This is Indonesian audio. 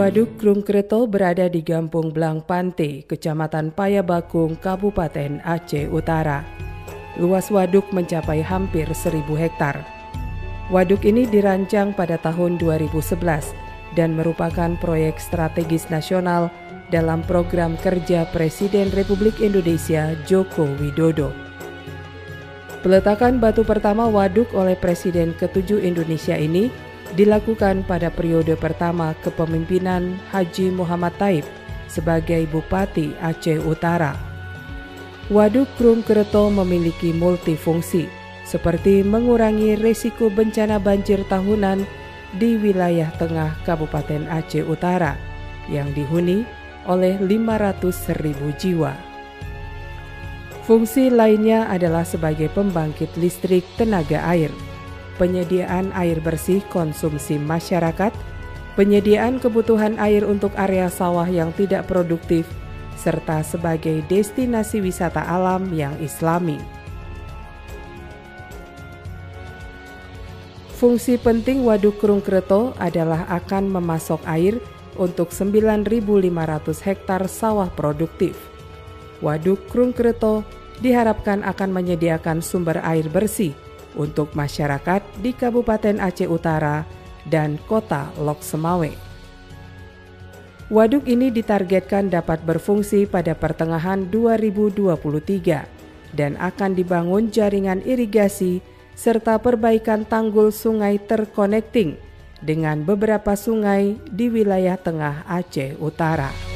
Waduk Krungkreto berada di Gampung Blang Pante, Kecamatan Payabakung, Kabupaten Aceh Utara. Luas waduk mencapai hampir 1.000 hektar. Waduk ini dirancang pada tahun 2011 dan merupakan proyek strategis nasional dalam program kerja Presiden Republik Indonesia Joko Widodo. Peletakan batu pertama waduk oleh Presiden ke-7 Indonesia ini dilakukan pada periode pertama kepemimpinan Haji Muhammad Thaib sebagai Bupati Aceh Utara. Waduk Krungkreto memiliki multifungsi, seperti mengurangi risiko bencana banjir tahunan di wilayah tengah Kabupaten Aceh Utara yang dihuni oleh 500.000 jiwa. Fungsi lainnya adalah sebagai pembangkit listrik tenaga air, penyediaan air bersih konsumsi masyarakat, penyediaan kebutuhan air untuk area sawah yang tidak produktif, serta sebagai destinasi wisata alam yang islami. Fungsi penting Waduk Krungkreto adalah akan memasok air untuk 9.500 hektar sawah produktif. Waduk Krungkreto diharapkan akan menyediakan sumber air bersih untuk masyarakat di Kabupaten Aceh Utara dan Kota Lok Semawe. Waduk ini ditargetkan dapat berfungsi pada pertengahan 2023 dan akan dibangun jaringan irigasi serta perbaikan tanggul sungai terconnecting dengan beberapa sungai di wilayah tengah Aceh Utara.